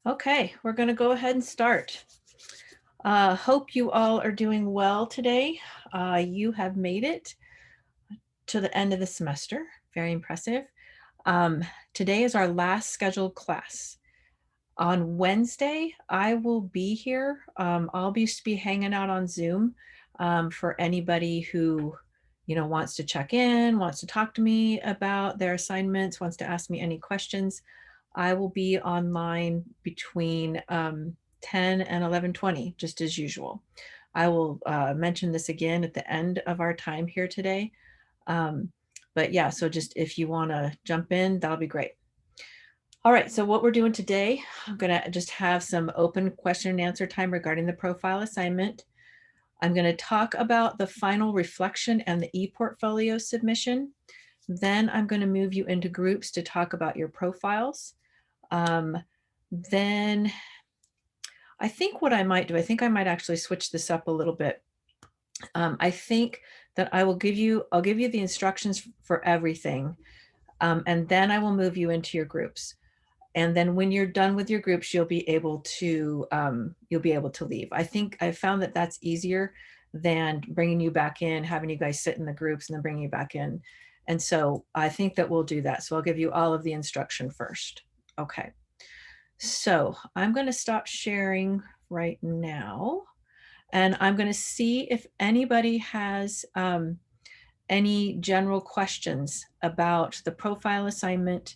Okay, we're going to go ahead and start. Hope you all are doing well today. You have made it to the end of the semester. Very impressive. Today is our last scheduled class. On Wednesday, I will be here. I'll be hanging out on Zoom for anybody who wants to check in, wants to talk to me about their assignments, wants to ask me any questions. I will be online between 10 and 11:20, just as usual. I will mention this again at the end of our time here today. But yeah, so just if you want to jump in, that'll be great. All right, so what we're doing today, I'm going to just have some open question and answer time regarding the profile assignment. I'm going to talk about the final reflection and the ePortfolio submission. Then I'm going to move you into groups to talk about your profiles. Then I think what I might do, I think I might actually switch this up a little bit. I think that I'll give you the instructions for everything. And then I will move you into your groups. And then when you're done with your groups, you'll be able to leave. I think I found that that's easier than bringing you back in, having you guys sit in the groups and then bringing you back in. And so I think that we'll do that. So I'll give you all of the instruction first. Okay. So I'm going to stop sharing right now. And I'm going to see if anybody has any general questions about the profile assignment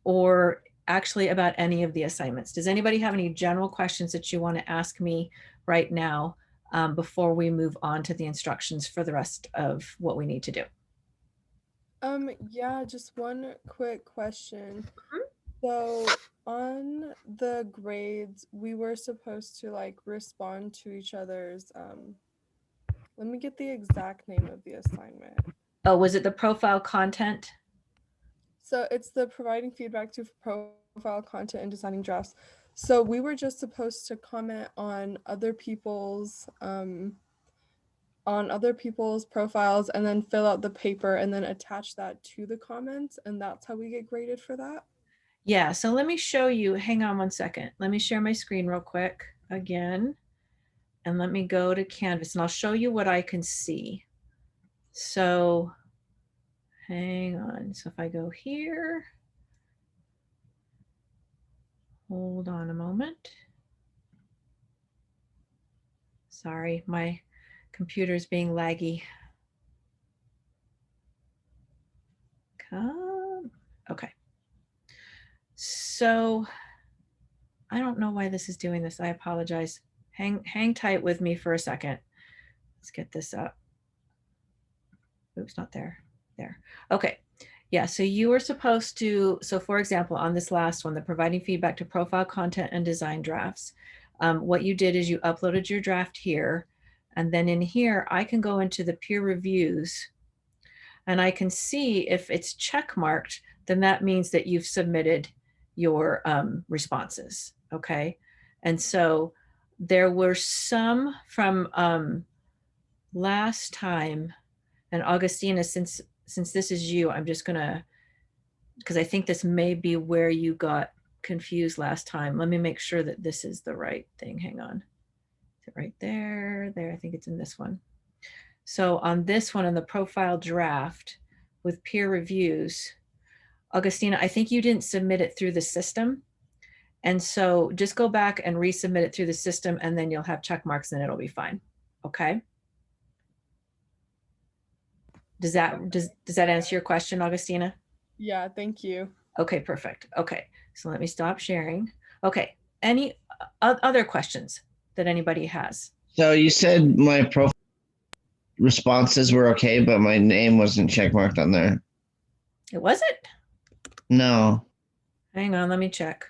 or actually about any of the assignments. Does anybody have any general questions that you want to ask me right now before we move on to the instructions for the rest of what we need to do? Yeah, just one quick question. So on the grades, we were supposed to like respond to each other's let me get the exact name of the assignment. Oh, was it the profile content? So it's the providing feedback to profile content and designing drafts. So we were just supposed to comment on other people's profiles and then fill out the paper and then attach that to the comments, and that's how we get graded for that. Yeah, so let me show you. Hang on one second. Let me share my screen real quick again. And let me go to Canvas and I'll show you what I can see. So hang on. So if I go here, hold on a moment. Sorry, my computer's being laggy. Come. Okay. So I don't know why this is doing this. I apologize. Hang tight with me for a second. Let's get this up. Oops, not there. There. Okay. Yeah, so you were supposed to, so for example, on this last one, the providing feedback to profile content and design drafts, what you did is you uploaded your draft here, and then in here, I can go into the peer reviews, and I can see if it's check marked, then that means that you've submitted your responses, okay? And so there were some from last time, and Augustina, since this is you, I'm just gonna, because I think this may be where you got confused last time. Let me make sure that this is the right thing. Hang on. Is it right there? There, I think it's in this one. So on this one, in the profile draft with peer reviews, Augustina, I think you didn't submit it through the system. And so just go back and resubmit it through the system, and then you'll have check marks and it'll be fine. Okay. Does that answer your question, Augustina? Yeah, thank you. Okay, perfect. Okay, so let me stop sharing. Okay, any other questions that anybody has? So you said my profile responses were okay, but my name wasn't checkmarked on there. It wasn't? No. Hang on, let me check.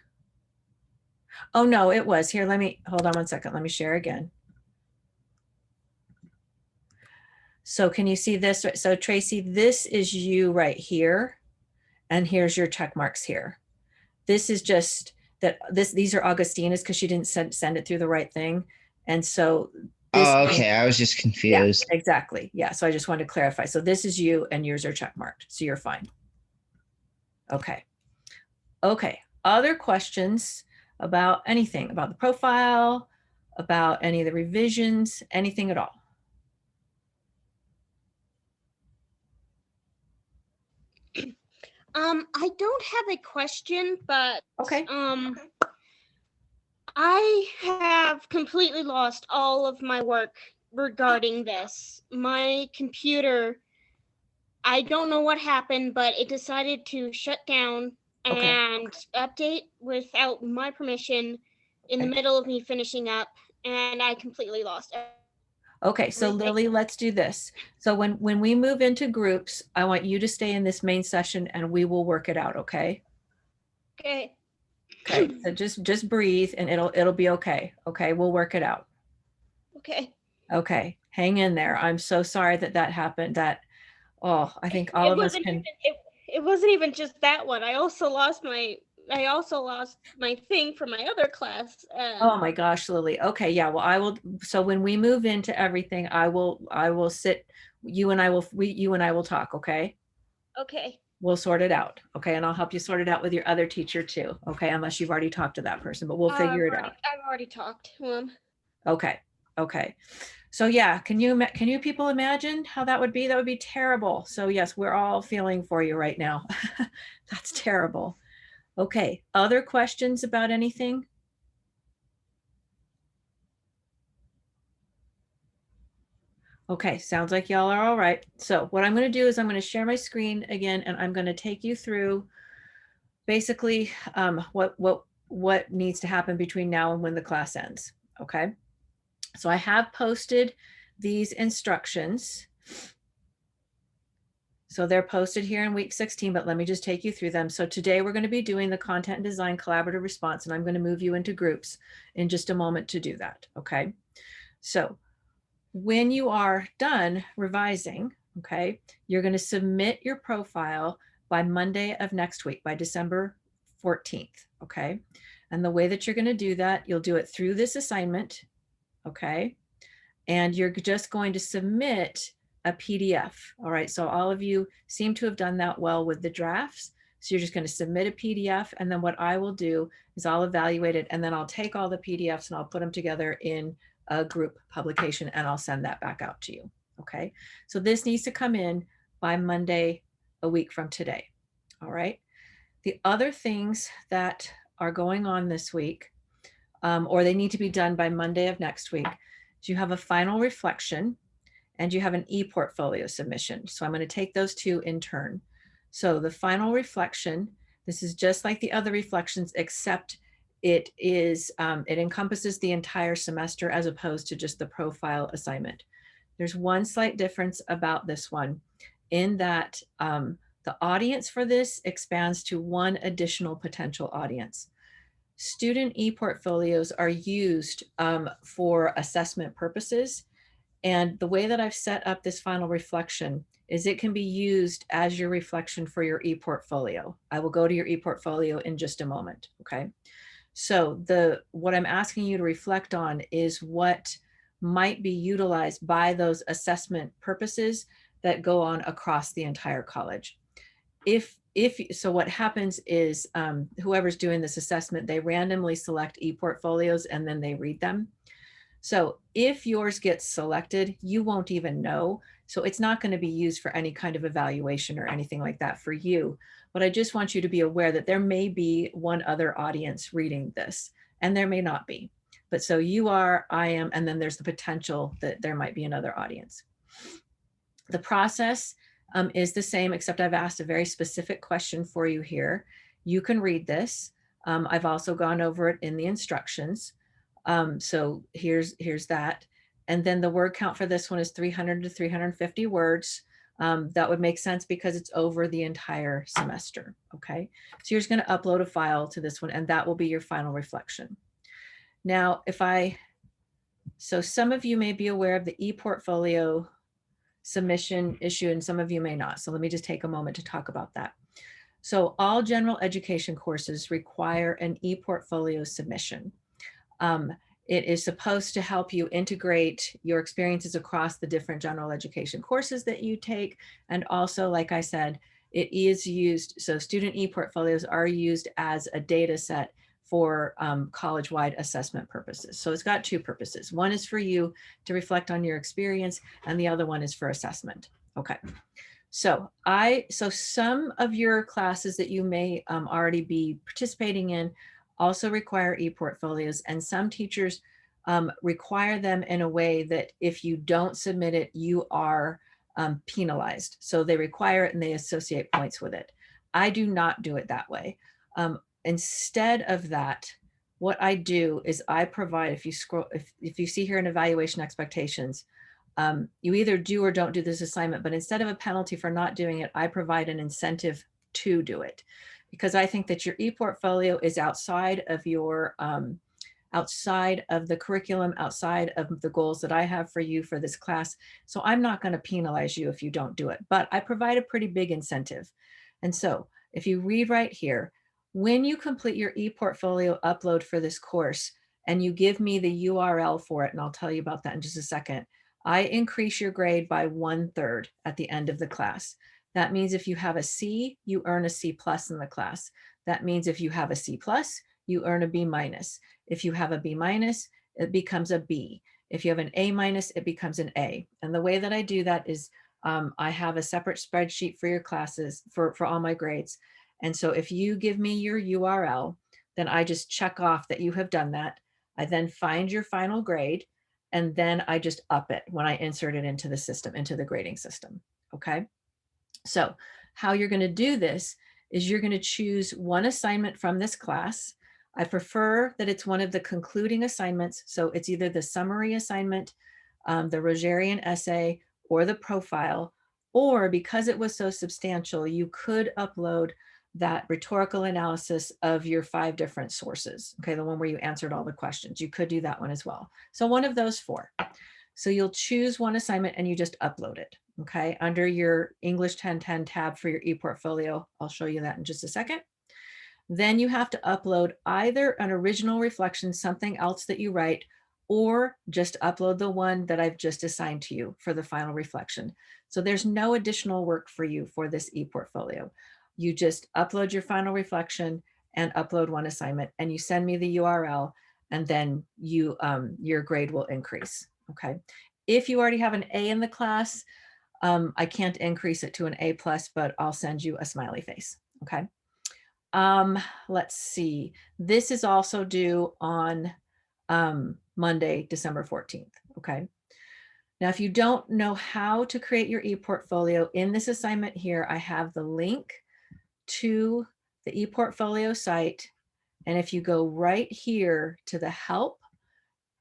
Oh no, it was. Here, let me, hold on one second. Let me share again. So can you see this? So Tracy, this is you right here. And here's your check marks here. This is just that these are Augustina's because she didn't send it through the right thing. And so this, Oh, okay. I was just yeah, confused. exactly. Yeah. So I just wanted to clarify. So this is you and yours are check marked. So you're fine. Okay. Okay. other questions about anything, about the profile, about any of the revisions, anything at all? I don't have a question, but Okay. I have completely lost all of my work regarding this. My computer, I don't know what happened, but it decided to shut down Okay. and update without my permission in the Okay. middle of me finishing up, and I completely lost it. Okay, so Everything. Lily, let's do this. So when we move into groups, I want you to stay in this main session and we will work it out, okay? Okay. Okay, so just breathe and it'll be okay. Okay, we'll work it out. Okay. Okay, hang in there. I'm so sorry that that happened. Oh, I think all It of us wasn't can. even it wasn't even just that one. I also lost my thing from my other class. Oh my gosh, Lily. Okay, yeah. Well, I will. So when we move into everything, I will sit. You and I will talk. Okay. Okay. We'll sort it out. Okay, and I'll help you sort it out with your other teacher too. Okay, unless you've already talked to that person, but we'll figure it out. I've already talked to him. Okay. Okay. So yeah, can you people imagine how that would be? That would be terrible. So yes, we're all feeling for you right now. That's terrible. Okay. Other questions about anything? Okay, sounds like y'all are all right. So what I'm going to do is I'm going to share my screen again, and I'm going to take you through basically what needs to happen between now and when the class ends. Okay. So I have posted these instructions. So they're posted here in week 16, but let me just take you through them. So today we're going to be doing the content and design collaborative response, and I'm going to move you into groups in just a moment to do that. Okay. So when you are done revising, okay, you're going to submit your profile by Monday of next week, by December 14th. Okay. And the way that you're going to do that, you'll do it through this assignment. Okay. And you're just going to submit a PDF. All right. So all of you seem to have done that well with the drafts. So you're just going to submit a PDF. And then what I will do is I'll evaluate it, and then I'll take all the PDFs and I'll put them together in a group publication, and I'll send that back out to you. Okay. So this needs to come in by Monday, a week from today. All right. The other things that are going on this week, or they need to be done by Monday of next week, is you have a final reflection and you have an e-portfolio submission. So I'm going to take those two in turn. So the final reflection, this is just like the other reflections, except it encompasses the entire semester as opposed to just the profile assignment. There's one slight difference about this one in that the audience for this expands to one additional potential audience. Student e-portfolios are used for assessment purposes. And the way that I've set up this final reflection is it can be used as your reflection for your e-portfolio. I will go to your e-portfolio in just a moment, okay? So what I'm asking you to reflect on is what might be utilized by those assessment purposes that go on across the entire college. So what happens is whoever's doing this assessment, they randomly select e-portfolios and then they read them. So if yours gets selected, you won't even know. So it's not going to be used for any kind of evaluation or anything like that for you. But I just want you to be aware that there may be one other audience reading this, and there may not be. But so you are, I am, and then there's the potential that there might be another audience. The process is the same, except I've asked a very specific question for you here. You can read this. I've also gone over it in the instructions. So here's that. And then the word count for this one is 300 to 350 words. That would make sense because it's over the entire semester. Okay. So you're just going to upload a file to this one, and that will be your final reflection. Now, so some of you may be aware of the ePortfolio submission issue, and some of you may not. So let me just take a moment to talk about that. So all general education courses require an ePortfolio submission. It is supposed to help you integrate your experiences across the different general education courses that you take. And also, like I said, it is used, so student e-portfolios are used as a data set for college-wide assessment purposes. So it's got two purposes. One is for you to reflect on your experience, and the other one is for assessment. Okay. So some of your classes that you may already be participating in also require e-portfolios, and some teachers require them in a way that if you don't submit it, you are penalized. So they require it and they associate points with it. I do not do it that way. Instead of that, what I do is I provide, if you scroll, if you see here in evaluation expectations, you either do or don't do this assignment, but instead of a penalty for not doing it, I provide an incentive to do it, because I think that your e-portfolio is outside of your, outside of the curriculum, outside of the goals that I have for you for this class. So I'm not going to penalize you if you don't do it, but I provide a pretty big incentive. And so if you read right here, when you complete your e-portfolio upload for this course and you give me the URL for it, and I'll tell you about that in just a second, I increase your grade by 1/3 at the end of the class. That means if you have a C, you earn a C+ in the class. That means if you have a C+, you earn a B-. If you have a B-, it becomes a B. If you have an A-, it becomes an A. And the way that I do that is I have a separate spreadsheet for your classes, for all my grades. And so if you give me your URL, then I just check off that you have done that. I then find your final grade, and then I just up it when I insert it into the system, into the grading system. Okay. So how you're going to do this is you're going to choose one assignment from this class. I prefer that it's one of the concluding assignments. So it's either the summary assignment, the Rogerian essay, or the profile, or because it was so substantial, you could upload that rhetorical analysis of your 5 different sources. Okay, the one where you answered all the questions. You could do that one as well. So one of those 4. So you'll choose one assignment and you just upload it. Okay, under your English 1010 tab for your e-portfolio. I'll show you that in just a second. Then you have to upload either an original reflection, something else that you write, or just upload the one that I've just assigned to you for the final reflection. So there's no additional work for you for this e-portfolio. You just upload your final reflection and upload one assignment, and you send me the URL, and then you your grade will increase. Okay. If you already have an A in the class, I can't increase it to an A+, but I'll send you a smiley face. Okay. Let's see. This is also due on Monday, December 14th. Okay. Now, if you don't know how to create your e-portfolio, in this assignment here, I have the link to the e-portfolio site. And if you go right here to the help,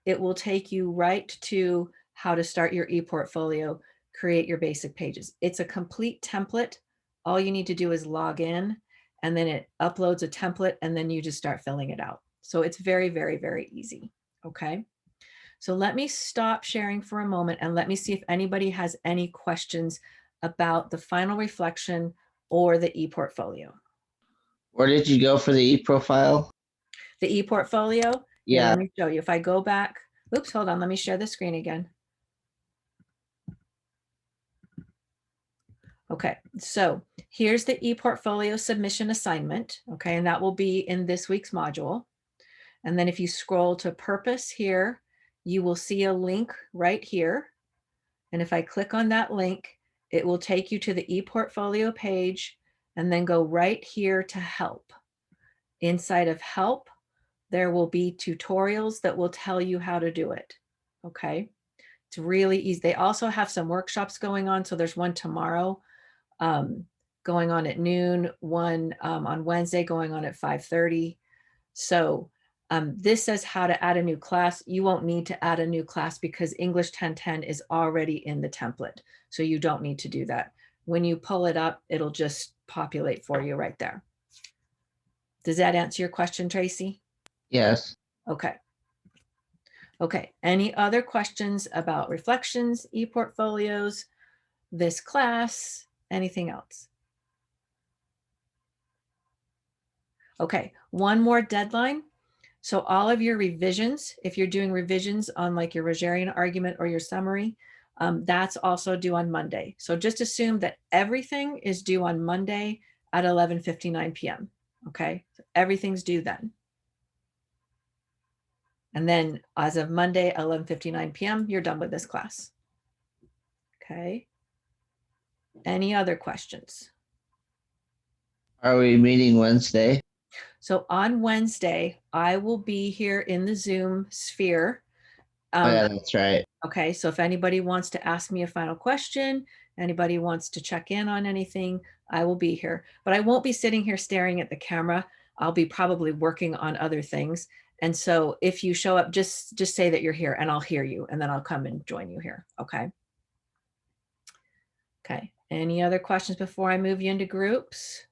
it will take you right to how to start your e-portfolio, create your basic pages. It's a complete template. All you need to do is log in, and then it uploads a template, and then you just start filling it out. So it's very, very, very easy. Okay. So let me stop sharing for a moment and let me see if anybody has any questions about the final reflection or the e-portfolio. Where did you go for the e-profile? The e-portfolio? Yeah. Let me show you. If I go back, oops, hold on. Let me share the screen again. Okay, so here's the e-portfolio submission assignment. Okay, and that will be in this week's module. And then if you scroll to purpose here, you will see a link right here. And if I click on that link, it will take you to the e-portfolio page and then go right here to help. Inside of help, there will be tutorials that will tell you how to do it. Okay, it's really easy. They also have some workshops going on. So there's one tomorrow going on at noon, one on Wednesday going on at 5:30. So this says how to add a new class. You won't need to add a new class because English 1010 is already in the template. So you don't need to do that. When you pull it up, it'll just populate for you right there. Does that answer your question, Tracy? Yes. Okay. Okay. Any other questions about reflections, e-portfolios, this class, anything else? Okay. One more deadline. So all of your revisions, if you're doing revisions on like your Rogerian argument or your summary, That's also due on Monday. So just assume that everything is due on Monday at 11:59 p.m. Okay, so everything's due then. And then as of Monday, 11:59 p.m., you're done with this class. Okay. Any other questions? Are we meeting Wednesday? So on Wednesday, I will be here in the Zoom sphere. Oh yeah, that's right. Okay, so if anybody wants to ask me a final question, anybody wants to check in on anything, I will be here. But I won't be sitting here staring at the camera. I'll be probably working on other things. And so if you show up, just say that you're here and I'll hear you and then I'll come and join you here. Okay. Okay. Any other questions before I move you into groups?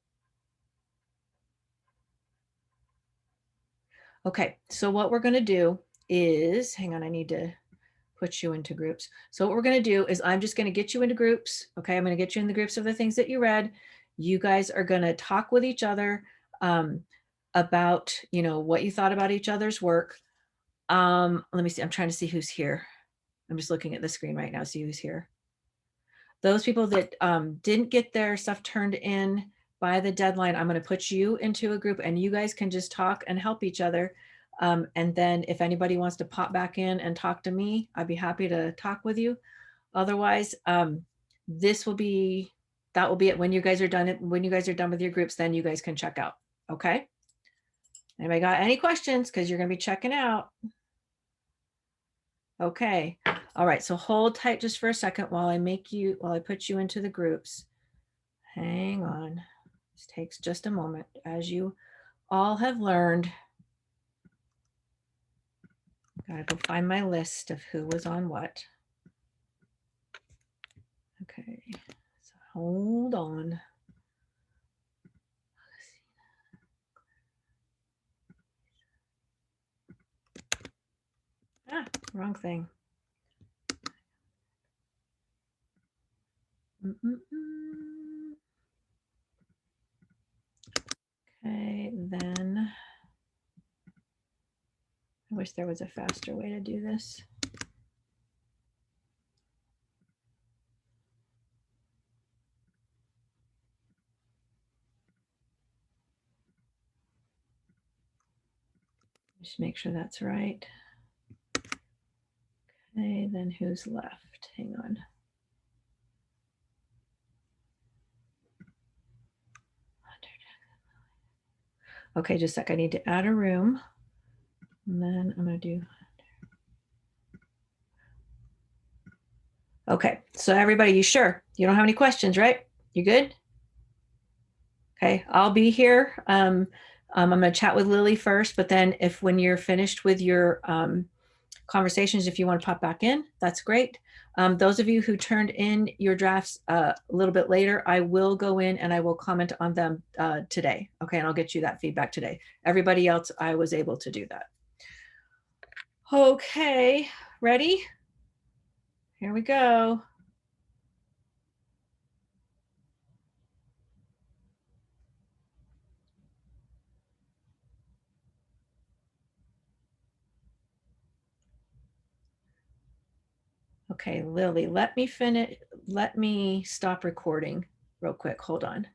Okay, so what we're going to do is, hang on, I need to put you into groups. So what we're going to do is I'm just going to get you into groups. Okay, I'm going to get you in the groups of the things that you read. You guys are going to talk with each other about, you know, what you thought about each other's work. Let me see. I'm trying to see who's here. I'm just looking at the screen right now, see who's here. Those people that didn't get their stuff turned in by the deadline, I'm going to put you into a group and you guys can just talk and help each other. And then if anybody wants to pop back in and talk to me, I'd be happy to talk with you. Otherwise, that will be it. When you guys are done with your groups, then you guys can check out. Okay. Anybody got any questions? Because you're going to be checking out. Okay. All right. So hold tight just for a second while I put you into the groups. Hang on. This takes just a moment. As you all have learned, gotta go find my list of who was on what. Okay. So hold on. Ah, wrong thing. Okay, then I wish there was a faster way to do this. Just make sure that's right. Okay, then who's left? Hang on. Okay, just a sec. I need to add a room. And then I'm going to do. Okay, so everybody, you sure? You don't have any questions, right? You good? Okay, I'll be here. I'm going to chat with Lily first, but then when you're finished with your conversations, if you want to pop back in, that's great. Those of you who turned in your drafts a little bit later, I will go in and I will comment on them today. Okay, and I'll get you that feedback today. Everybody else, I was able to do that. Okay, ready? Here we go. Okay, Lily, let me stop recording real quick. Hold on.